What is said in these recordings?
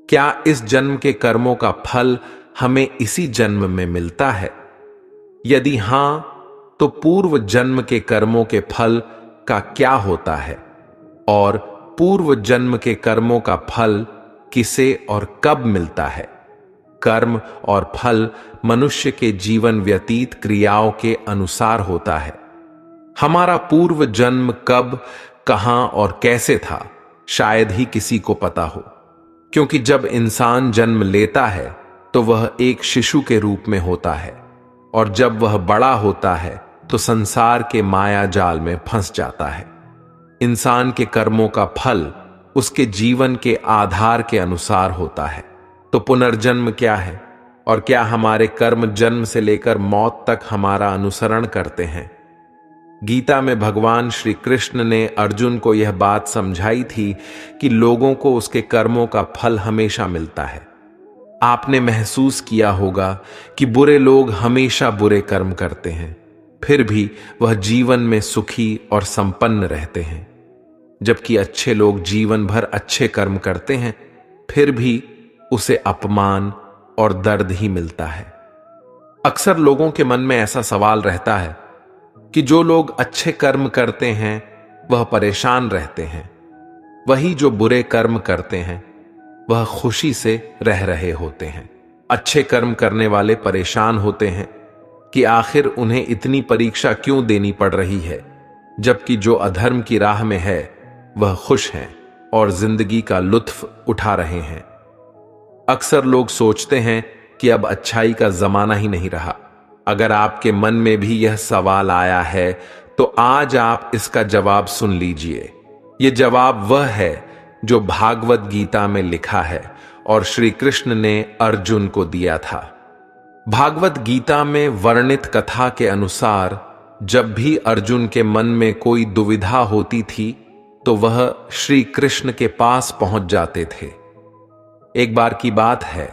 क्या इस जन्म के कर्मों का फल हमें इसी जन्म में मिलता है? यदि हां, तो पूर्व जन्म के कर्मों के फल का क्या होता है और पूर्व जन्म के कर्मों का फल किसे और कब मिलता है? कर्म और फल मनुष्य के जीवन व्यतीत क्रियाओं के अनुसार होता है। हमारा पूर्व जन्म कब, कहां और कैसे था, शायद ही किसी को पता हो, क्योंकि जब इंसान जन्म लेता है तो वह एक शिशु के रूप में होता है, और जब वह बड़ा होता है तो संसार के माया जाल में फंस जाता है। इंसान के कर्मों का फल उसके जीवन के आधार के अनुसार होता है। तो पुनर्जन्म क्या है और क्या हमारे कर्म जन्म से लेकर मौत तक हमारा अनुसरण करते हैं? गीता में भगवान श्री कृष्ण ने अर्जुन को यह बात समझाई थी कि लोगों को उसके कर्मों का फल हमेशा मिलता है। आपने महसूस किया होगा कि बुरे लोग हमेशा बुरे कर्म करते हैं, फिर भी वह जीवन में सुखी और संपन्न रहते हैं, जबकि अच्छे लोग जीवन भर अच्छे कर्म करते हैं, फिर भी उसे अपमान और दर्द ही मिलता है। अक्सर लोगों के मन में ऐसा सवाल रहता है कि जो लोग अच्छे कर्म करते हैं वह परेशान रहते हैं, वही जो बुरे कर्म करते हैं वह खुशी से रह रहे होते हैं। अच्छे कर्म करने वाले परेशान होते हैं कि आखिर उन्हें इतनी परीक्षा क्यों देनी पड़ रही है, जबकि जो अधर्म की राह में है वह खुश हैं और जिंदगी का लुत्फ उठा रहे हैं। अक्सर लोग सोचते हैं कि अब अच्छाई का जमाना ही नहीं रहा। अगर आपके मन में भी यह सवाल आया है तो आज आप इसका जवाब सुन लीजिए। यह जवाब वह है जो भागवत गीता में लिखा है और श्री कृष्ण ने अर्जुन को दिया था। भागवत गीता में वर्णित कथा के अनुसार जब भी अर्जुन के मन में कोई दुविधा होती थी तो वह श्री कृष्ण के पास पहुंच जाते थे। एक बार की बात है,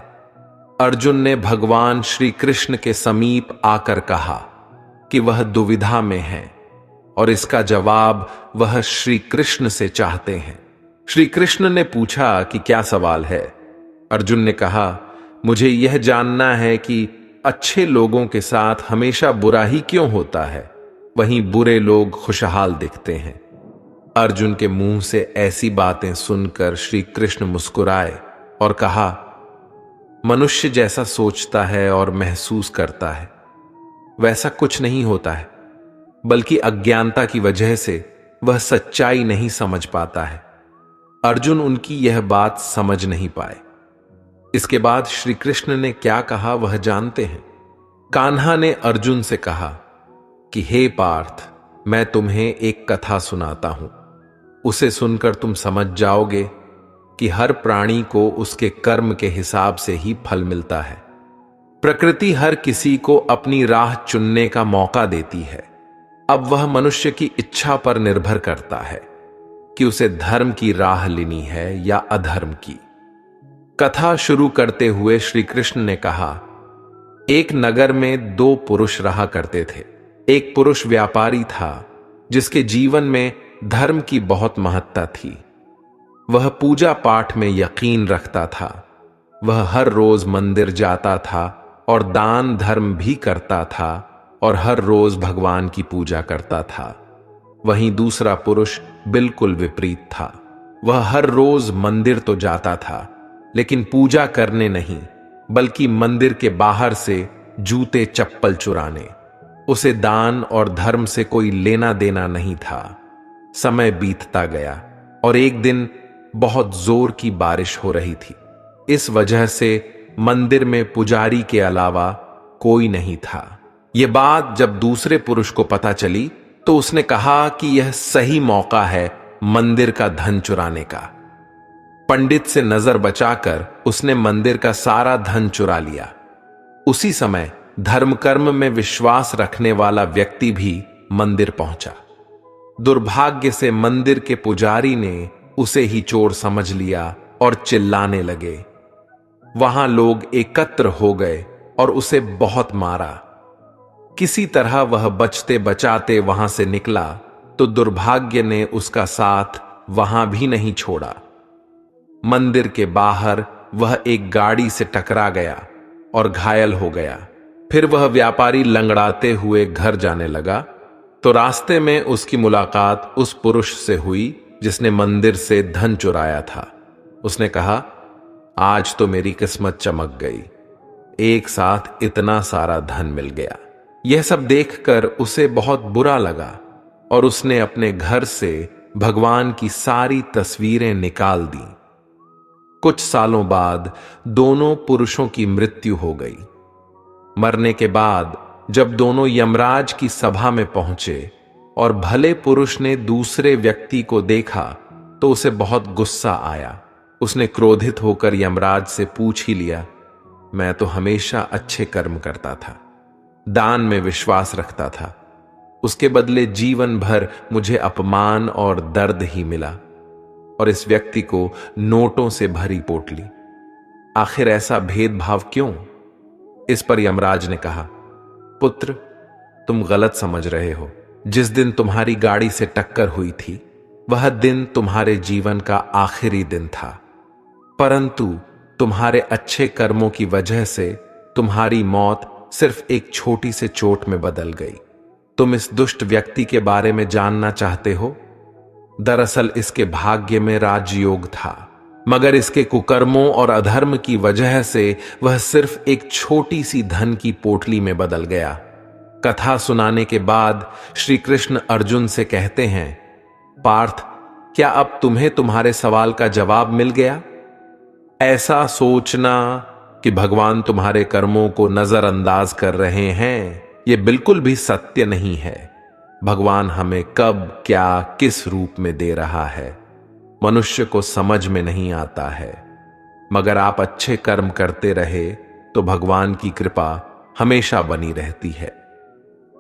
अर्जुन ने भगवान श्री कृष्ण के समीप आकर कहा कि वह दुविधा में है और इसका जवाब वह श्री कृष्ण से चाहते हैं। श्री कृष्ण ने पूछा कि क्या सवाल है? अर्जुन ने कहा, मुझे यह जानना है कि अच्छे लोगों के साथ हमेशा बुरा ही क्यों होता है, वहीं बुरे लोग खुशहाल दिखते हैं। अर्जुन के मुंह से ऐसी बातें सुनकर श्री कृष्ण मुस्कुराए और कहा, मनुष्य जैसा सोचता है और महसूस करता है वैसा कुछ नहीं होता है, बल्कि अज्ञानता की वजह से वह सच्चाई नहीं समझ पाता है। अर्जुन उनकी यह बात समझ नहीं पाए। इसके बाद श्री कृष्ण ने क्या कहा वह जानते हैं। कान्हा ने अर्जुन से कहा कि हे पार्थ, मैं तुम्हें एक कथा सुनाता हूं, उसे सुनकर तुम समझ जाओगे कि हर प्राणी को उसके कर्म के हिसाब से ही फल मिलता है। प्रकृति हर किसी को अपनी राह चुनने का मौका देती है। अब वह मनुष्य की इच्छा पर निर्भर करता है कि उसे धर्म की राह लेनी है या अधर्म की। कथा शुरू करते हुए श्री कृष्ण ने कहा, एक नगर में दो पुरुष रहा करते थे। एक पुरुष व्यापारी था जिसके जीवन में धर्म की बहुत महत्ता थी। वह पूजा पाठ में यकीन रखता था। वह हर रोज मंदिर जाता था और दान धर्म भी करता था और हर रोज भगवान की पूजा करता था। वहीं दूसरा पुरुष बिल्कुल विपरीत था। वह हर रोज मंदिर तो जाता था, लेकिन पूजा करने नहीं, बल्कि मंदिर के बाहर से जूते चप्पल चुराने। उसे दान और धर्म से कोई लेना देना नहीं था। समय बीतता गया और एक दिन बहुत जोर की बारिश हो रही थी। इस वजह से मंदिर में पुजारी के अलावा कोई नहीं था। यह बात जब दूसरे पुरुष को पता चली तो उसने कहा कि यह सही मौका है मंदिर का धन चुराने का। पंडित से नजर बचाकर उसने मंदिर का सारा धन चुरा लिया। उसी समय धर्म कर्म में विश्वास रखने वाला व्यक्ति भी मंदिर पहुंचा। दुर्भाग्य से मंदिर के पुजारी ने उसे ही चोर समझ लिया और चिल्लाने लगे। वहां लोग एकत्र हो गए और उसे बहुत मारा। किसी तरह वह बचते बचाते वहां से निकला तो दुर्भाग्य ने उसका साथ वहां भी नहीं छोड़ा। मंदिर के बाहर वह एक गाड़ी से टकरा गया और घायल हो गया। फिर वह व्यापारी लंगड़ाते हुए घर जाने लगा तो रास्ते में उसकी मुलाकात उस पुरुष से हुई जिसने मंदिर से धन चुराया था। उसने कहा, आज तो मेरी किस्मत चमक गई, एक साथ इतना सारा धन मिल गया। यह सब देखकर उसे बहुत बुरा लगा और उसने अपने घर से भगवान की सारी तस्वीरें निकाल दी। कुछ सालों बाद दोनों पुरुषों की मृत्यु हो गई। मरने के बाद जब दोनों यमराज की सभा में पहुंचे और भले पुरुष ने दूसरे व्यक्ति को देखा तो उसे बहुत गुस्सा आया। उसने क्रोधित होकर यमराज से पूछ ही लिया, मैं तो हमेशा अच्छे कर्म करता था, दान में विश्वास रखता था, उसके बदले जीवन भर मुझे अपमान और दर्द ही मिला और इस व्यक्ति को नोटों से भरी पोटली। आखिर ऐसा भेदभाव क्यों? इस पर यमराज ने कहा, पुत्र, तुम गलत समझ रहे हो। जिस दिन तुम्हारी गाड़ी से टक्कर हुई थी वह दिन तुम्हारे जीवन का आखिरी दिन था, परंतु तुम्हारे अच्छे कर्मों की वजह से तुम्हारी मौत सिर्फ एक छोटी से चोट में बदल गई। तुम इस दुष्ट व्यक्ति के बारे में जानना चाहते हो? दरअसल इसके भाग्य में राजयोग था, मगर इसके कुकर्मों और अधर्म की वजह से वह सिर्फ एक छोटी सी धन की पोटली में बदल गया। कथा सुनाने के बाद श्री कृष्ण अर्जुन से कहते हैं, पार्थ, क्या अब तुम्हें तुम्हारे सवाल का जवाब मिल गया? ऐसा सोचना कि भगवान तुम्हारे कर्मों को नजरअंदाज कर रहे हैं, यह बिल्कुल भी सत्य नहीं है। भगवान हमें कब, क्या, किस रूप में दे रहा है, मनुष्य को समझ में नहीं आता है। मगर आप अच्छे कर्म करते रहे तो भगवान की कृपा हमेशा बनी रहती है।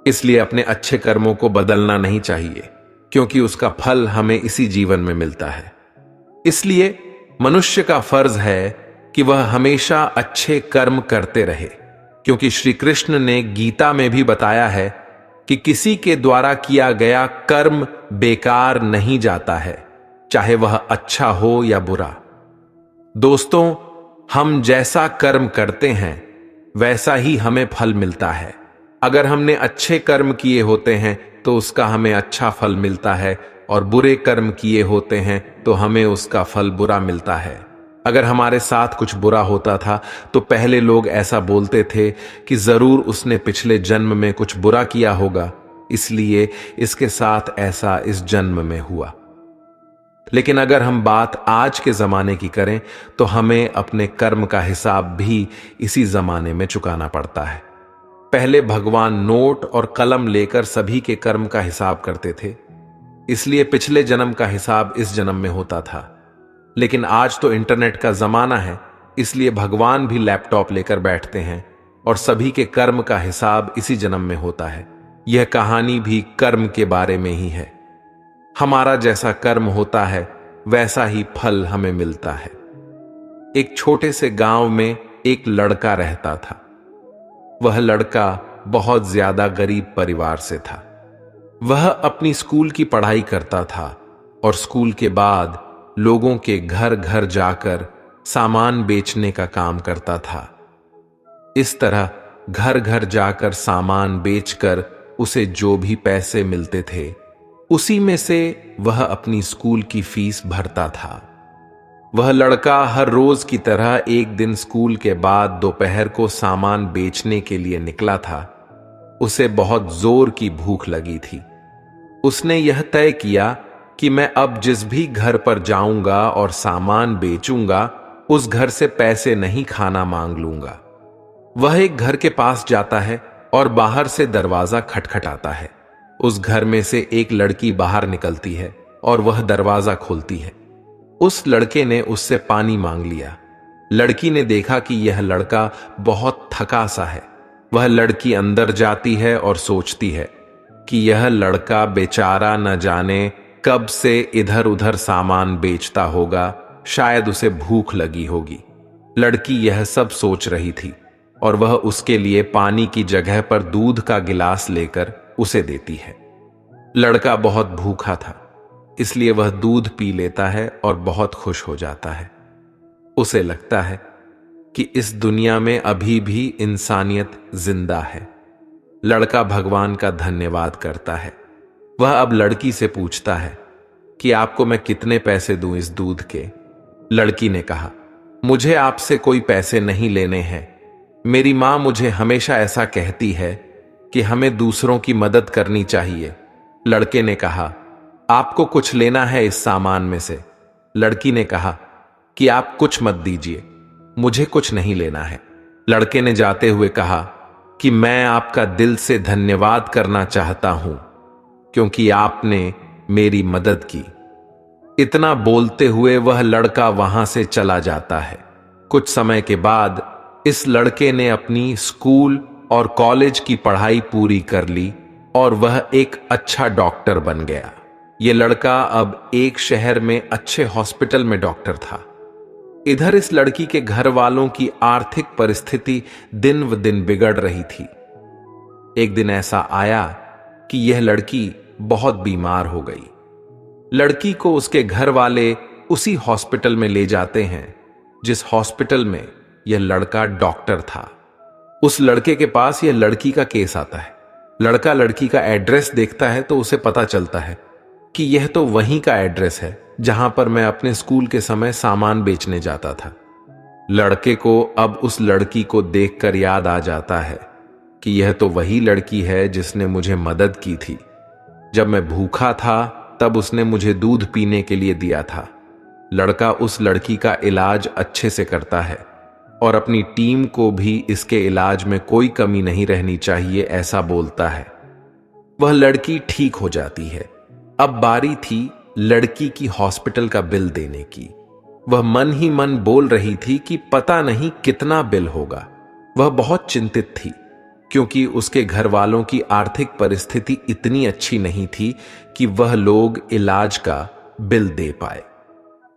इसलिए अपने अच्छे कर्मों को बदलना नहीं चाहिए, क्योंकि उसका फल हमें इसी जीवन में मिलता है। इसलिए मनुष्य का फर्ज है कि वह हमेशा अच्छे कर्म करते रहे, क्योंकि श्री कृष्ण ने गीता में भी बताया है कि किसी के द्वारा किया गया कर्म बेकार नहीं जाता है, चाहे वह अच्छा हो या बुरा। दोस्तों, हम जैसा कर्म करते हैं वैसा ही हमें फल मिलता है। अगर हमने अच्छे कर्म किए होते हैं तो उसका हमें अच्छा फल मिलता है, और बुरे कर्म किए होते हैं तो हमें उसका फल बुरा मिलता है। अगर हमारे साथ कुछ बुरा होता था तो पहले लोग ऐसा बोलते थे कि जरूर उसने पिछले जन्म में कुछ बुरा किया होगा, इसलिए इसके साथ ऐसा इस जन्म में हुआ। लेकिन अगर हम बात आज के जमाने की करें तो हमें अपने कर्म का हिसाब भी इसी जमाने में चुकाना पड़ता है। पहले भगवान नोट और कलम लेकर सभी के कर्म का हिसाब करते थे, इसलिए पिछले जन्म का हिसाब इस जन्म में होता था। लेकिन आज तो इंटरनेट का जमाना है, इसलिए भगवान भी लैपटॉप लेकर बैठते हैं और सभी के कर्म का हिसाब इसी जन्म में होता है। यह कहानी भी कर्म के बारे में ही है। हमारा जैसा कर्म होता है वैसा ही फल हमें मिलता है। एक छोटे से गांव में एक लड़का रहता था। वह लड़का बहुत ज्यादा गरीब परिवार से था। वह अपनी स्कूल की पढ़ाई करता था और स्कूल के बाद लोगों के घर घर जाकर सामान बेचने का काम करता था। इस तरह घर घर जाकर सामान बेचकर उसे जो भी पैसे मिलते थे उसी में से वह अपनी स्कूल की फीस भरता था। वह लड़का हर रोज की तरह एक दिन स्कूल के बाद दोपहर को सामान बेचने के लिए निकला था। उसे बहुत जोर की भूख लगी थी। उसने यह तय किया कि मैं अब जिस भी घर पर जाऊंगा और सामान बेचूंगा उस घर से पैसे नहीं खाना मांग लूंगा। वह एक घर के पास जाता है और बाहर से दरवाजा खटखटाता है। उस घर में से एक लड़की बाहर निकलती है और वह दरवाजा खोलती है। उस लड़के ने उससे पानी मांग लिया। लड़की ने देखा कि यह लड़का बहुत थका सा है। वह लड़की अंदर जाती है और सोचती है कि यह लड़का बेचारा न जाने कब से इधर उधर सामान बेचता होगा, शायद उसे भूख लगी होगी। लड़की यह सब सोच रही थी और वह उसके लिए पानी की जगह पर दूध का गिलास लेकर उसे देती है। लड़का बहुत भूखा था, इसलिए वह दूध पी लेता है और बहुत खुश हो जाता है। उसे लगता है कि इस दुनिया में अभी भी इंसानियत जिंदा है। लड़का भगवान का धन्यवाद करता है। वह अब लड़की से पूछता है कि आपको मैं कितने पैसे दूं इस दूध के। लड़की ने कहा, मुझे आपसे कोई पैसे नहीं लेने हैं। मेरी मां मुझे हमेशा ऐसा कहती है कि हमें दूसरों की मदद करनी चाहिए। लड़के ने कहा, आपको कुछ लेना है इस सामान में से। लड़की ने कहा कि आप कुछ मत दीजिए, मुझे कुछ नहीं लेना है। लड़के ने जाते हुए कहा कि मैं आपका दिल से धन्यवाद करना चाहता हूं क्योंकि आपने मेरी मदद की। इतना बोलते हुए वह लड़का वहां से चला जाता है। कुछ समय के बाद इस लड़के ने अपनी स्कूल और कॉलेज की पढ़ाई पूरी कर ली और वह एक अच्छा डॉक्टर बन गया। यह लड़का अब एक शहर में अच्छे हॉस्पिटल में डॉक्टर था। इधर इस लड़की के घर वालों की आर्थिक परिस्थिति दिन व दिन बिगड़ रही थी। एक दिन ऐसा आया कि यह लड़की बहुत बीमार हो गई। लड़की को उसके घर वाले उसी हॉस्पिटल में ले जाते हैं जिस हॉस्पिटल में यह लड़का डॉक्टर था। उस लड़के के पास यह लड़की का केस आता है। लड़का लड़की का एड्रेस देखता है तो उसे पता चलता है कि यह तो वहीं का एड्रेस है जहां पर मैं अपने स्कूल के समय सामान बेचने जाता था। लड़के को अब उस लड़की को देखकर याद आ जाता है कि यह तो वही लड़की है जिसने मुझे मदद की थी। जब मैं भूखा था तब उसने मुझे दूध पीने के लिए दिया था। लड़का उस लड़की का इलाज अच्छे से करता है और अपनी टीम को भी इसके इलाज में कोई कमी नहीं रहनी चाहिए ऐसा बोलता है। वह लड़की ठीक हो जाती है। अब बारी थी लड़की की हॉस्पिटल का बिल देने की। वह मन ही मन बोल रही थी कि पता नहीं कितना बिल होगा। वह बहुत चिंतित थी क्योंकि उसके घर वालों की आर्थिक परिस्थिति इतनी अच्छी नहीं थी कि वह लोग इलाज का बिल दे पाए।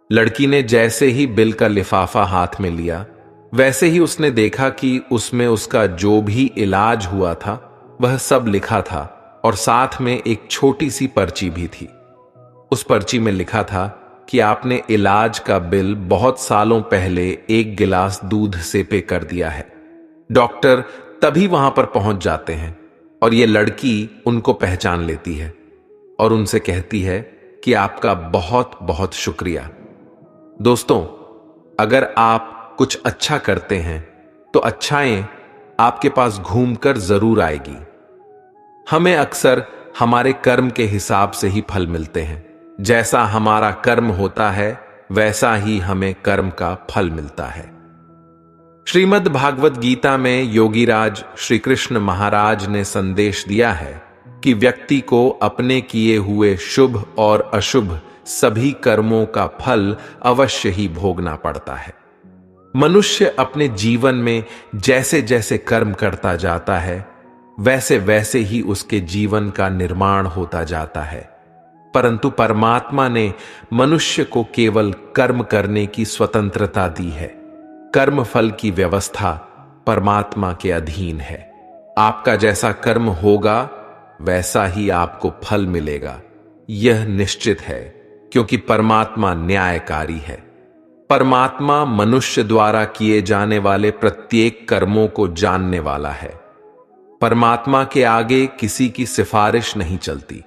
लड़की ने जैसे ही बिल का लिफाफा हाथ में लिया वैसे ही उसने देखा कि उसमें उसका जो भी इलाज हुआ था वह सब लिखा था और साथ में एक छोटी सी पर्ची भी थी। उस पर्ची में लिखा था कि आपने इलाज का बिल बहुत सालों पहले एक गिलास दूध से पे कर दिया है। डॉक्टर तभी वहां पर पहुंच जाते हैं और ये लड़की उनको पहचान लेती है और उनसे कहती है कि आपका बहुत बहुत शुक्रिया। दोस्तों, अगर आप कुछ अच्छा करते हैं तो अच्छाएं आपके पास घूमकर जरूर आएगी। हमें अक्सर हमारे कर्म के हिसाब से ही फल मिलते हैं। जैसा हमारा कर्म होता है वैसा ही हमें कर्म का फल मिलता है। श्रीमद् भागवत गीता में योगीराज श्री कृष्ण महाराज ने संदेश दिया है कि व्यक्ति को अपने किए हुए शुभ और अशुभ सभी कर्मों का फल अवश्य ही भोगना पड़ता है। मनुष्य अपने जीवन में जैसे जैसे कर्म करता जाता है वैसे वैसे ही उसके जीवन का निर्माण होता जाता है। परंतु परमात्मा ने मनुष्य को केवल कर्म करने की स्वतंत्रता दी है। कर्म फल की व्यवस्था परमात्मा के अधीन है। आपका जैसा कर्म होगा वैसा ही आपको फल मिलेगा, यह निश्चित है, क्योंकि परमात्मा न्यायकारी है। परमात्मा मनुष्य द्वारा किए जाने वाले प्रत्येक कर्मों को जानने वाला है। परमात्मा के आगे किसी की सिफारिश नहीं चलती।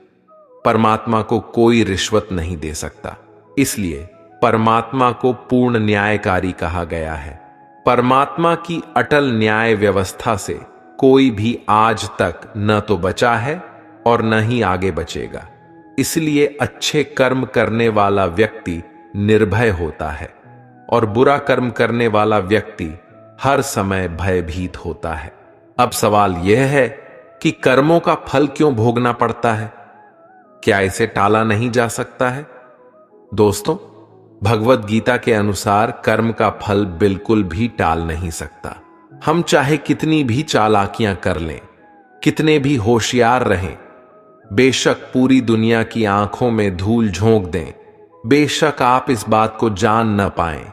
परमात्मा को कोई रिश्वत नहीं दे सकता। इसलिए परमात्मा को पूर्ण न्यायकारी कहा गया है। परमात्मा की अटल न्याय व्यवस्था से कोई भी आज तक न तो बचा है और न ही आगे बचेगा। इसलिए अच्छे कर्म करने वाला व्यक्ति निर्भय होता है और बुरा कर्म करने वाला व्यक्ति हर समय भयभीत होता है। अब सवाल यह है कि कर्मों का फल क्यों भोगना पड़ता है? क्या इसे टाला नहीं जा सकता है? दोस्तों, भगवत गीता के अनुसार कर्म का फल बिल्कुल भी टाल नहीं सकता। हम चाहे कितनी भी चालाकियां कर लें, कितने भी होशियार रहें, बेशक पूरी दुनिया की आंखों में धूल झोंक दें, बेशक आप इस बात को जान न पाएं,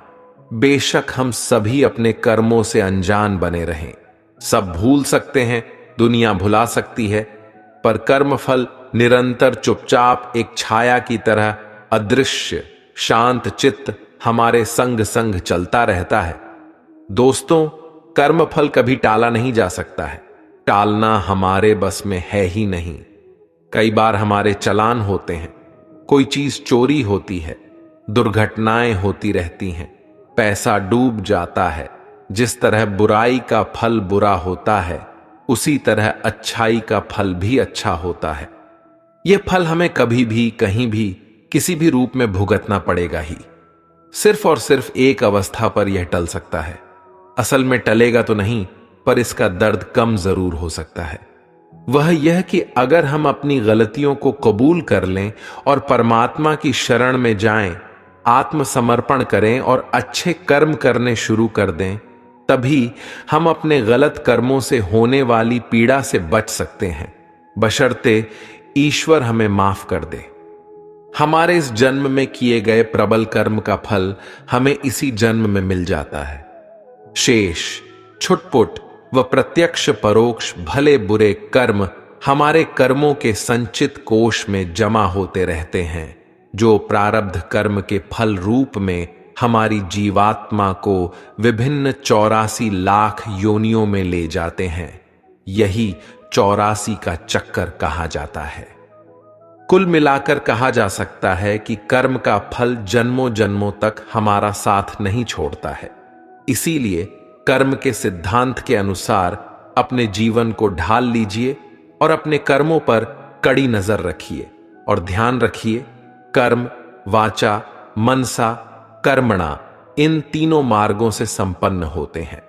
बेशक हम सभी अपने कर्मों से अनजान बने रहें, सब भूल सकते हैं, दुनिया भुला सकती है, पर कर्मफल निरंतर चुपचाप एक छाया की तरह अदृश्य, शांत चित्त हमारे संग संग चलता रहता है। दोस्तों, कर्मफल कभी टाला नहीं जा सकता है। टालना हमारे बस में है ही नहीं। कई बार हमारे चालान होते हैं, कोई चीज चोरी होती है, दुर्घटनाएं होती रहती हैं, पैसा डूब जाता है। जिस तरह बुराई का फल बुरा होता है, उसी तरह अच्छाई का फल भी अच्छा होता है। यह फल हमें कभी भी, कहीं भी, किसी भी रूप में भुगतना पड़ेगा ही। सिर्फ और सिर्फ एक अवस्था पर यह टल सकता है। असल में टलेगा तो नहीं, पर इसका दर्द कम जरूर हो सकता है। वह यह कि अगर हम अपनी गलतियों को कबूल कर लें और परमात्मा की शरण में जाएं, आत्मसमर्पण करें और अच्छे कर्म करने शुरू कर दें, तभी हम अपने गलत कर्मों से होने वाली पीड़ा से बच सकते हैं, बशर्ते ईश्वर हमें माफ कर दे। हमारे इस जन्म में किए गए प्रबल कर्म का फल हमें इसी जन्म में मिल जाता है। शेष, छुटपुट व प्रत्यक्ष परोक्ष भले बुरे कर्म हमारे कर्मों के संचित कोश में जमा होते रहते हैं, जो प्रारब्ध कर्म के फल रूप में हमारी जीवात्मा को विभिन्न 84 लाख योनियों में ले जाते हैं। यही 84 का चक्कर कहा जाता है। कुल मिलाकर कहा जा सकता है कि कर्म का फल जन्मों जन्मों तक हमारा साथ नहीं छोड़ता है। इसीलिए कर्म के सिद्धांत के अनुसार अपने जीवन को ढाल लीजिए और अपने कर्मों पर कड़ी नजर रखिए और ध्यान रखिए, कर्म, वाचा, मनसा, कर्मणा इन तीनों मार्गों से संपन्न होते हैं।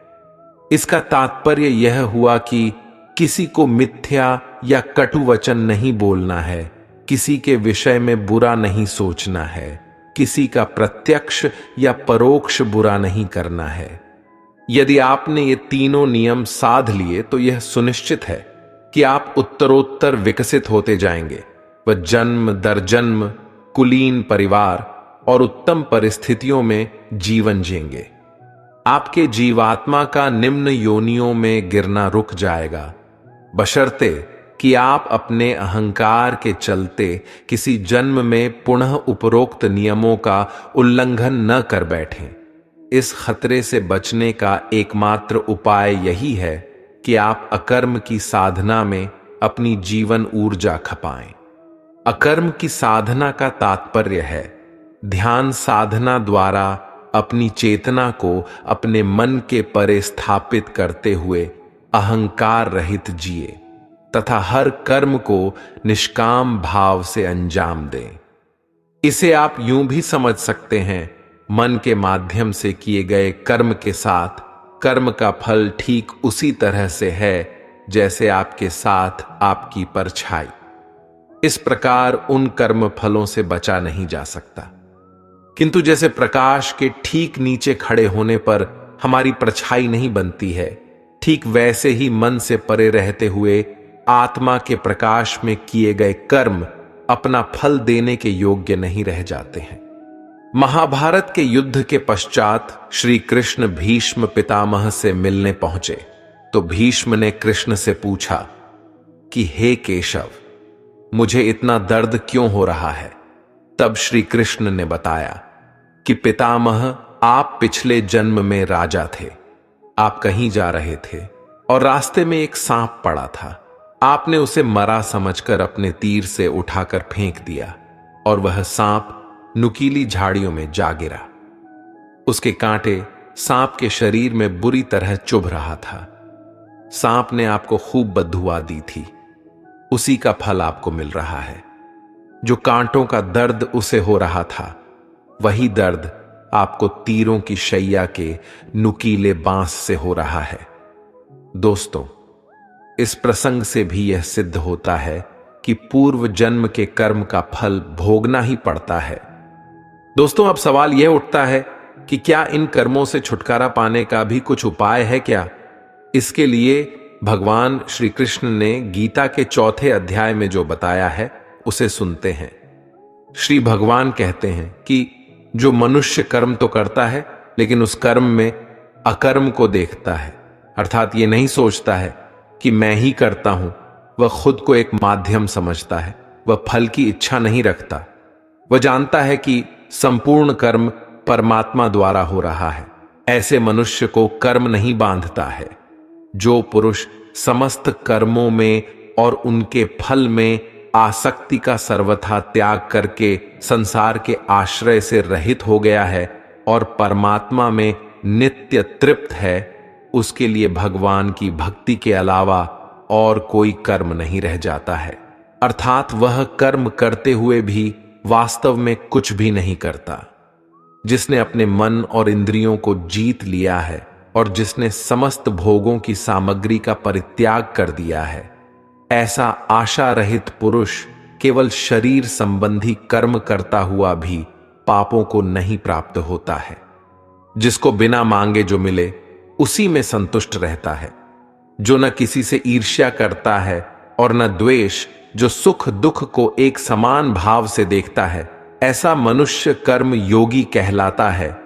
इसका तात्पर्य यह हुआ कि किसी को मिथ्या या कटु वचन नहीं बोलना है, किसी के विषय में बुरा नहीं सोचना है, किसी का प्रत्यक्ष या परोक्ष बुरा नहीं करना है। यदि आपने ये तीनों नियम साध लिए तो यह सुनिश्चित है कि आप उत्तरोत्तर विकसित होते जाएंगे व जन्म दर जन्म कुलीन परिवार और उत्तम परिस्थितियों में जीवन जिएंगे। आपके जीवात्मा का निम्न योनियों में गिरना रुक जाएगा, बशर्ते कि आप अपने अहंकार के चलते किसी जन्म में पुनः उपरोक्त नियमों का उल्लंघन न कर बैठें। इस खतरे से बचने का एकमात्र उपाय यही है कि आप अकर्म की साधना में अपनी जीवन ऊर्जा खपाएं। अकर्म की साधना का तात्पर्य है ध्यान साधना द्वारा अपनी चेतना को अपने मन के परे स्थापित करते हुए अहंकार रहित जिए तथा हर कर्म को निष्काम भाव से अंजाम दें। इसे आप यूं भी समझ सकते हैं, मन के माध्यम से किए गए कर्म के साथ कर्म का फल ठीक उसी तरह से है जैसे आपके साथ आपकी परछाई। इस प्रकार उन कर्म फलों से बचा नहीं जा सकता, किंतु जैसे प्रकाश के ठीक नीचे खड़े होने पर हमारी परछाई नहीं बनती है, ठीक वैसे ही मन से परे रहते हुए आत्मा के प्रकाश में किए गए कर्म अपना फल देने के योग्य नहीं रह जाते हैं। महाभारत के युद्ध के पश्चात श्री कृष्ण भीष्म पितामह से मिलने पहुंचे तो भीष्म ने कृष्ण से पूछा कि हे केशव, मुझे इतना दर्द क्यों हो रहा है? तब श्री कृष्ण ने बताया कि पितामह, आप पिछले जन्म में राजा थे। आप कहीं जा रहे थे और रास्ते में एक सांप पड़ा था। आपने उसे मरा समझकर अपने तीर से उठाकर फेंक दिया और वह सांप नुकीली झाड़ियों में जा गिरा। उसके कांटे सांप के शरीर में बुरी तरह चुभ रहा था। सांप ने आपको खूब बद्दुआ दी थी, उसी का फल आपको मिल रहा है। जो कांटों का दर्द उसे हो रहा था, वही दर्द आपको तीरों की शैया के नुकीले बांस से हो रहा है। दोस्तों, इस प्रसंग से भी यह सिद्ध होता है कि पूर्व जन्म के कर्म का फल भोगना ही पड़ता है। दोस्तों, अब सवाल यह उठता है कि क्या इन कर्मों से छुटकारा पाने का भी कुछ उपाय है क्या? इसके लिए भगवान श्री कृष्ण ने गीता के 4 अध्याय में जो बताया है उसे सुनते हैं। श्री भगवान कहते हैं कि जो मनुष्य कर्म तो करता है, लेकिन उस कर्म में अकर्म को देखता है, अर्थात ये नहीं सोचता है कि मैं ही करता हूं। वह खुद को एक माध्यम समझता है, वह फल की इच्छा नहीं रखता। वह जानता है कि संपूर्ण कर्म परमात्मा द्वारा हो रहा है। ऐसे मनुष्य को कर्म नहीं बांधता है। जो पुरुष समस्त कर्मों में और उनके फल में आसक्ति का सर्वथा त्याग करके संसार के आश्रय से रहित हो गया है और परमात्मा में नित्य तृप्त है, उसके लिए भगवान की भक्ति के अलावा और कोई कर्म नहीं रह जाता है। अर्थात वह कर्म करते हुए भी वास्तव में कुछ भी नहीं करता। जिसने अपने मन और इंद्रियों को जीत लिया है और जिसने समस्त भोगों की सामग्री का परित्याग कर दिया है, ऐसा आशा रहित पुरुष केवल शरीर संबंधी कर्म करता हुआ भी पापों को नहीं प्राप्त होता है। जिसको बिना मांगे जो मिले उसी में संतुष्ट रहता है। जो न किसी से ईर्ष्या करता है और न द्वेष, जो सुख दुख को एक समान भाव से देखता है, ऐसा मनुष्य कर्म योगी कहलाता है,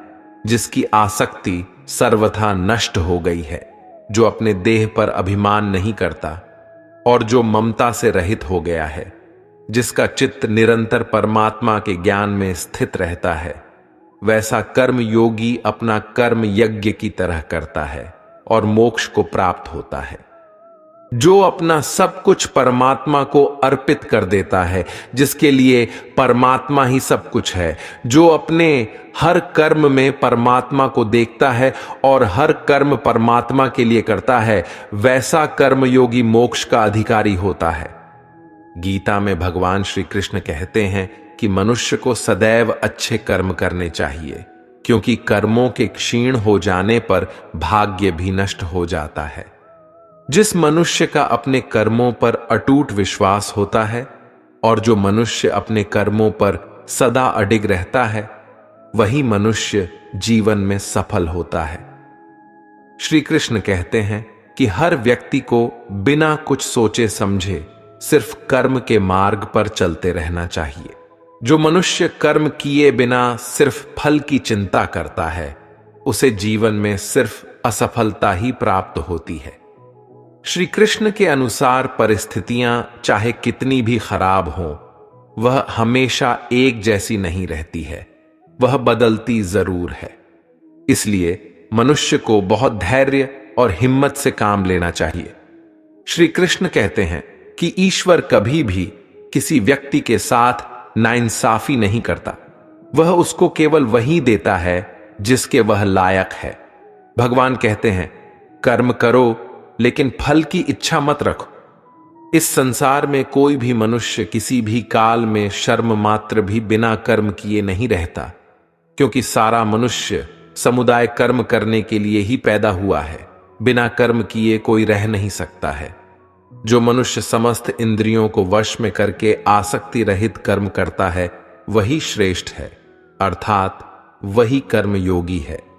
जिसकी आसक्ति सर्वथा नष्ट हो गई है, जो अपने देह पर अभिमान नहीं करता और जो ममता से रहित हो गया है, जिसका चित्त निरंतर परमात्मा के ज्ञान में स्थित रहता है। वैसा कर्म योगी अपना कर्म यज्ञ की तरह करता है और मोक्ष को प्राप्त होता है। जो अपना सब कुछ परमात्मा को अर्पित कर देता है, जिसके लिए परमात्मा ही सब कुछ है, जो अपने हर कर्म में परमात्मा को देखता है और हर कर्म परमात्मा के लिए करता है, वैसा कर्मयोगी मोक्ष का अधिकारी होता है। गीता में भगवान श्री कृष्ण कहते हैं कि मनुष्य को सदैव अच्छे कर्म करने चाहिए, क्योंकि कर्मों के क्षीण हो जाने पर भाग्य भी नष्ट हो जाता है। जिस मनुष्य का अपने कर्मों पर अटूट विश्वास होता है और जो मनुष्य अपने कर्मों पर सदा अडिग रहता है, वही मनुष्य जीवन में सफल होता है। श्री कृष्ण कहते हैं कि हर व्यक्ति को बिना कुछ सोचे समझे सिर्फ कर्म के मार्ग पर चलते रहना चाहिए। जो मनुष्य कर्म किए बिना सिर्फ फल की चिंता करता है, उसे जीवन में सिर्फ असफलता ही प्राप्त होती है। श्री कृष्ण के अनुसार परिस्थितियां चाहे कितनी भी खराब हों, वह हमेशा एक जैसी नहीं रहती है, वह बदलती जरूर है। इसलिए मनुष्य को बहुत धैर्य और हिम्मत से काम लेना चाहिए। श्री कृष्ण कहते हैं कि ईश्वर कभी भी किसी व्यक्ति के साथ नाइंसाफी नहीं करता। वह उसको केवल वही देता है जिसके वह लायक है। भगवान कहते हैं, कर्म करो लेकिन फल की इच्छा मत रखो। इस संसार में कोई भी मनुष्य किसी भी काल में शर्म मात्र भी बिना कर्म किए नहीं रहता, क्योंकि सारा मनुष्य समुदाय कर्म करने के लिए ही पैदा हुआ है। बिना कर्म किए कोई रह नहीं सकता है। जो मनुष्य समस्त इंद्रियों को वश में करके आसक्ति रहित कर्म करता है, वही श्रेष्ठ है, अर्थात वही कर्म योगी है।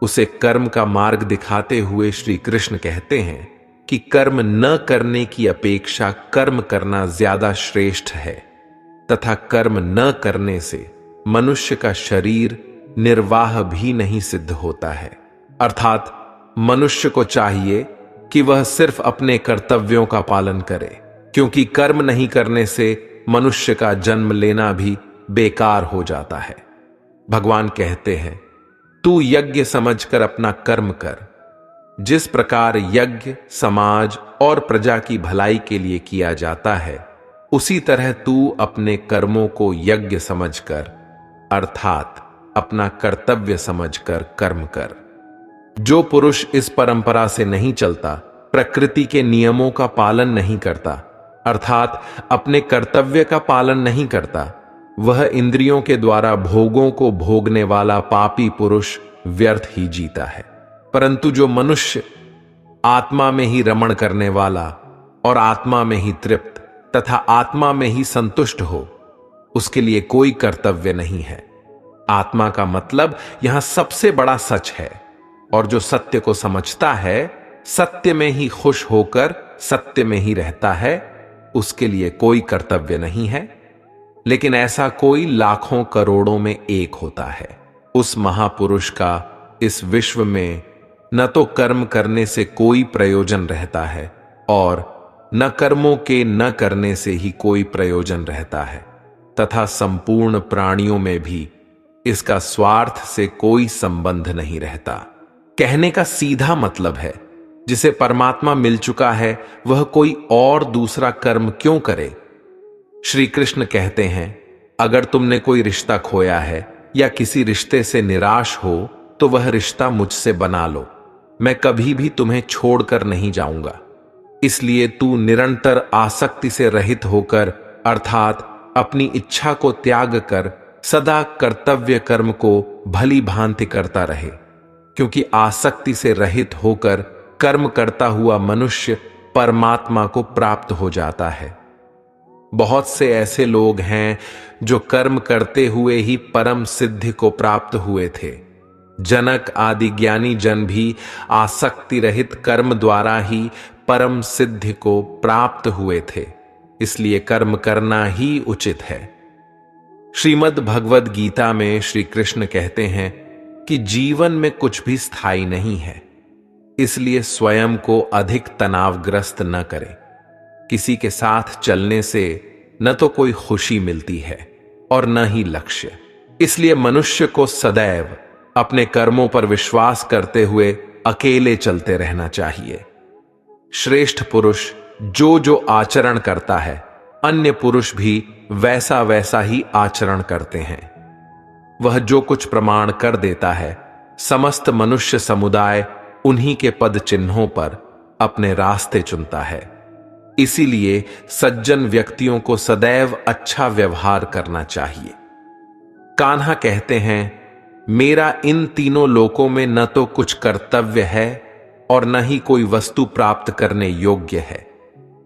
उसे कर्म का मार्ग दिखाते हुए श्री कृष्ण कहते हैं कि कर्म न करने की अपेक्षा कर्म करना ज्यादा श्रेष्ठ है, तथा कर्म न करने से मनुष्य का शरीर निर्वाह भी नहीं सिद्ध होता है। अर्थात मनुष्य को चाहिए कि वह सिर्फ अपने कर्तव्यों का पालन करे, क्योंकि कर्म नहीं करने से मनुष्य का जन्म लेना भी बेकार हो जाता है। भगवान कहते हैं, तू यज्ञ समझकर अपना कर्म कर। जिस प्रकार यज्ञ समाज और प्रजा की भलाई के लिए किया जाता है, उसी तरह तू अपने कर्मों को यज्ञ समझकर, अर्थात अपना कर्तव्य समझकर कर्म कर। जो पुरुष इस परंपरा से नहीं चलता, प्रकृति के नियमों का पालन नहीं करता, अर्थात अपने कर्तव्य का पालन नहीं करता, वह इंद्रियों के द्वारा भोगों को भोगने वाला पापी पुरुष व्यर्थ ही जीता है। परंतु जो मनुष्य आत्मा में ही रमण करने वाला और आत्मा में ही तृप्त तथा आत्मा में ही संतुष्ट हो, उसके लिए कोई कर्तव्य नहीं है। आत्मा का मतलब यहां सबसे बड़ा सच है, और जो सत्य को समझता है, सत्य में ही खुश होकर सत्य में ही रहता है, उसके लिए कोई कर्तव्य नहीं है। लेकिन ऐसा कोई लाखों करोड़ों में एक होता है। उस महापुरुष का इस विश्व में न तो कर्म करने से कोई प्रयोजन रहता है और न कर्मों के न करने से ही कोई प्रयोजन रहता है, तथा संपूर्ण प्राणियों में भी इसका स्वार्थ से कोई संबंध नहीं रहता। कहने का सीधा मतलब है, जिसे परमात्मा मिल चुका है वह कोई और दूसरा कर्म क्यों करे। श्री कृष्ण कहते हैं, अगर तुमने कोई रिश्ता खोया है या किसी रिश्ते से निराश हो तो वह रिश्ता मुझसे बना लो, मैं कभी भी तुम्हें छोड़कर नहीं जाऊंगा। इसलिए तू निरंतर आसक्ति से रहित होकर, अर्थात अपनी इच्छा को त्याग कर सदा कर्तव्य कर्म को भली भांति करता रहे, क्योंकि आसक्ति से रहित होकर कर्म करता हुआ मनुष्य परमात्मा को प्राप्त हो जाता है। बहुत से ऐसे लोग हैं जो कर्म करते हुए ही परम सिद्धि को प्राप्त हुए थे। जनक आदि ज्ञानी जन भी आसक्ति रहित कर्म द्वारा ही परम सिद्धि को प्राप्त हुए थे। इसलिए कर्म करना ही उचित है। श्रीमद् भगवद गीता में श्री कृष्ण कहते हैं कि जीवन में कुछ भी स्थायी नहीं है, इसलिए स्वयं को अधिक तनावग्रस्त न करें। किसी के साथ चलने से न तो कोई खुशी मिलती है और न ही लक्ष्य। इसलिए मनुष्य को सदैव अपने कर्मों पर विश्वास करते हुए अकेले चलते रहना चाहिए। श्रेष्ठ पुरुष जो जो आचरण करता है, अन्य पुरुष भी वैसा वैसा ही आचरण करते हैं। वह जो कुछ प्रमाण कर देता है, समस्त मनुष्य समुदाय उन्हीं के पद चिन्हों पर अपने रास्ते चुनता है। इसीलिए सज्जन व्यक्तियों को सदैव अच्छा व्यवहार करना चाहिए। कान्हा कहते हैं, मेरा इन तीनों लोकों में न तो कुछ कर्तव्य है और न ही कोई वस्तु प्राप्त करने योग्य है,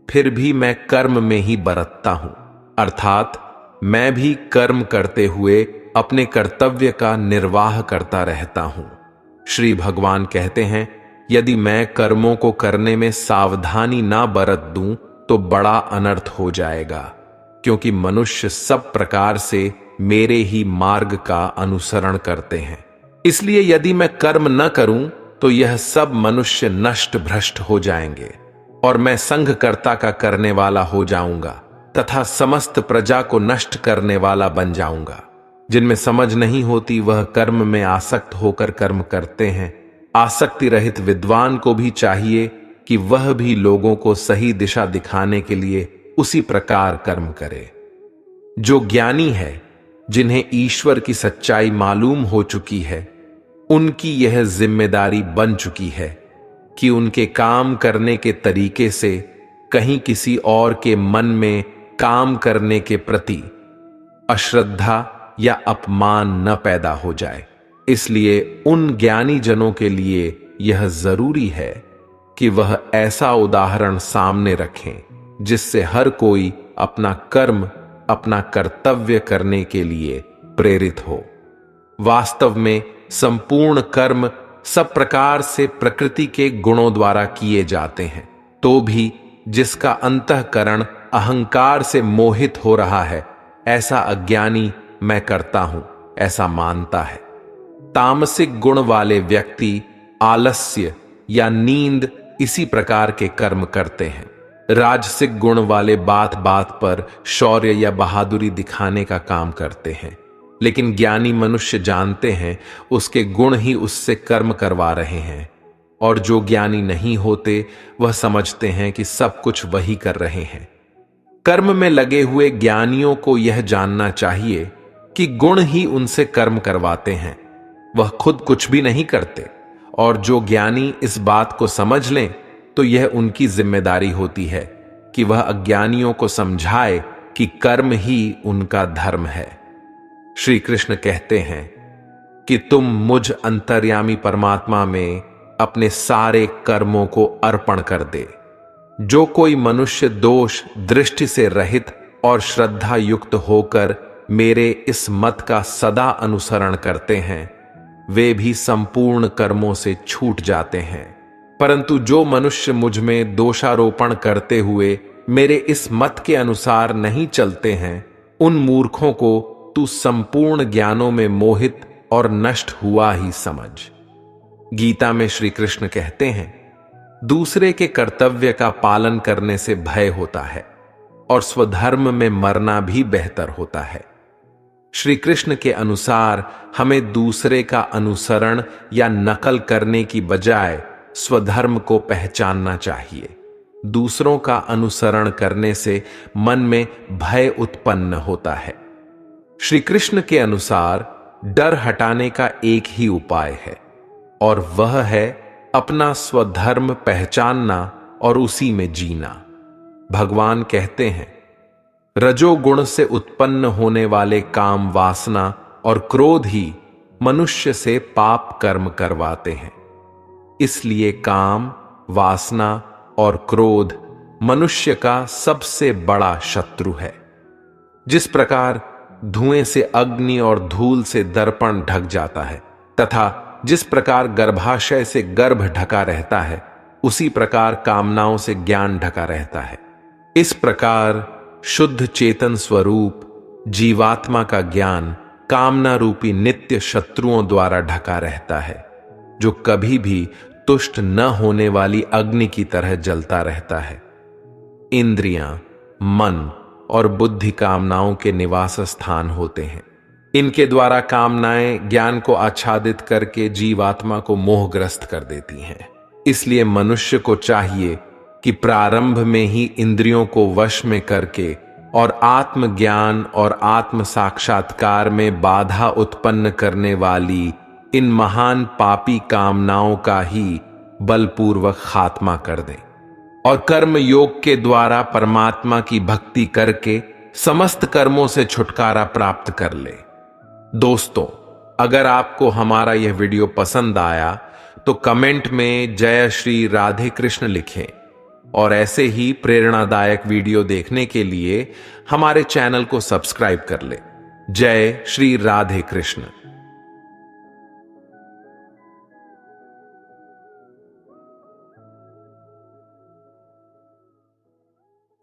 फिर भी मैं कर्म में ही बरतता हूं, अर्थात मैं भी कर्म करते हुए अपने कर्तव्य का निर्वाह करता रहता हूं। श्री भगवान कहते हैं, यदि मैं कर्मों को करने में सावधानी ना बरत दूं तो बड़ा अनर्थ हो जाएगा, क्योंकि मनुष्य सब प्रकार से मेरे ही मार्ग का अनुसरण करते हैं। इसलिए यदि मैं कर्म न करूं तो यह सब मनुष्य नष्ट भ्रष्ट हो जाएंगे और मैं संघकर्ता का करने वाला हो जाऊंगा तथा समस्त प्रजा को नष्ट करने वाला बन जाऊंगा। जिनमें समझ नहीं होती वह कर्म में आसक्त होकर कर्म करते हैं। आसक्ति रहित विद्वान को भी चाहिए कि वह भी लोगों को सही दिशा दिखाने के लिए उसी प्रकार कर्म करे। जो ज्ञानी है, जिन्हें ईश्वर की सच्चाई मालूम हो चुकी है, उनकी यह जिम्मेदारी बन चुकी है कि उनके काम करने के तरीके से कहीं किसी और के मन में काम करने के प्रति अश्रद्धा या अपमान न पैदा हो जाए। इसलिए उन ज्ञानी जनों के लिए यह जरूरी है कि वह ऐसा उदाहरण सामने रखें जिससे हर कोई अपना कर्म, अपना कर्तव्य करने के लिए प्रेरित हो। वास्तव में संपूर्ण कर्म सब प्रकार से प्रकृति के गुणों द्वारा किए जाते हैं, तो भी जिसका अंतःकरण अहंकार से मोहित हो रहा है, ऐसा अज्ञानी मैं करता हूं ऐसा मानता है। तामसिक गुण वाले व्यक्ति आलस्य या नींद इसी प्रकार के कर्म करते हैं। राजसिक गुण वाले बात बात पर शौर्य या बहादुरी दिखाने का काम करते हैं, लेकिन ज्ञानी मनुष्य जानते हैं उसके गुण ही उससे कर्म करवा रहे हैं। और जो ज्ञानी नहीं होते वह समझते हैं कि सब कुछ वही कर रहे हैं। कर्म में लगे हुए ज्ञानियों को यह जानना चाहिए कि गुण ही उनसे कर्म करवाते हैं, वह खुद कुछ भी नहीं करते। और जो ज्ञानी इस बात को समझ लें तो यह उनकी जिम्मेदारी होती है कि वह अज्ञानियों को समझाए कि कर्म ही उनका धर्म है। श्री कृष्ण कहते हैं कि तुम मुझ अंतर्यामी परमात्मा में अपने सारे कर्मों को अर्पण कर दे। जो कोई मनुष्य दोष दृष्टि से रहित और श्रद्धा युक्त होकर मेरे इस मत का सदा अनुसरण करते हैं, वे भी संपूर्ण कर्मों से छूट जाते हैं। परंतु जो मनुष्य मुझ में दोषारोपण करते हुए मेरे इस मत के अनुसार नहीं चलते हैं, उन मूर्खों को तू संपूर्ण ज्ञानों में मोहित और नष्ट हुआ ही समझ। गीता में श्री कृष्ण कहते हैं, दूसरे के कर्तव्य का पालन करने से भय होता है और स्वधर्म में मरना भी बेहतर होता है। श्री कृष्ण के अनुसार हमें दूसरे का अनुसरण या नकल करने की बजाय स्वधर्म को पहचानना चाहिए। दूसरों का अनुसरण करने से मन में भय उत्पन्न होता है। श्री कृष्ण के अनुसार डर हटाने का एक ही उपाय है और वह है अपना स्वधर्म पहचानना और उसी में जीना। भगवान कहते हैं, रजोगुण से उत्पन्न होने वाले काम वासना और क्रोध ही मनुष्य से पाप कर्म करवाते हैं। इसलिए काम, वासना और क्रोध मनुष्य का सबसे बड़ा शत्रु है। जिस प्रकार धुएं से अग्नि और धूल से दर्पण ढक जाता है तथा जिस प्रकार गर्भाशय से गर्भ ढका रहता है, उसी प्रकार कामनाओं से ज्ञान ढका रहता है। इस प्रकार शुद्ध चेतन स्वरूप जीवात्मा का ज्ञान कामना रूपी नित्य शत्रुओं द्वारा ढका रहता है, जो कभी भी तुष्ट न होने वाली अग्नि की तरह जलता रहता है। इंद्रियां, मन और बुद्धि कामनाओं के निवास स्थान होते हैं। इनके द्वारा कामनाएं ज्ञान को आच्छादित करके जीवात्मा को मोहग्रस्त कर देती हैं। इसलिए मनुष्य को चाहिए कि प्रारंभ में ही इंद्रियों को वश में करके और आत्मज्ञान और आत्म साक्षात्कार में बाधा उत्पन्न करने वाली इन महान पापी कामनाओं का ही बलपूर्वक खात्मा कर दें और कर्म योग के द्वारा परमात्मा की भक्ति करके समस्त कर्मों से छुटकारा प्राप्त कर ले। दोस्तों, अगर आपको हमारा यह वीडियो पसंद आया तो कमेंट में जय श्री राधे कृष्ण लिखें और ऐसे ही प्रेरणादायक वीडियो देखने के लिए हमारे चैनल को सब्सक्राइब कर लें। जय श्री राधे कृष्ण।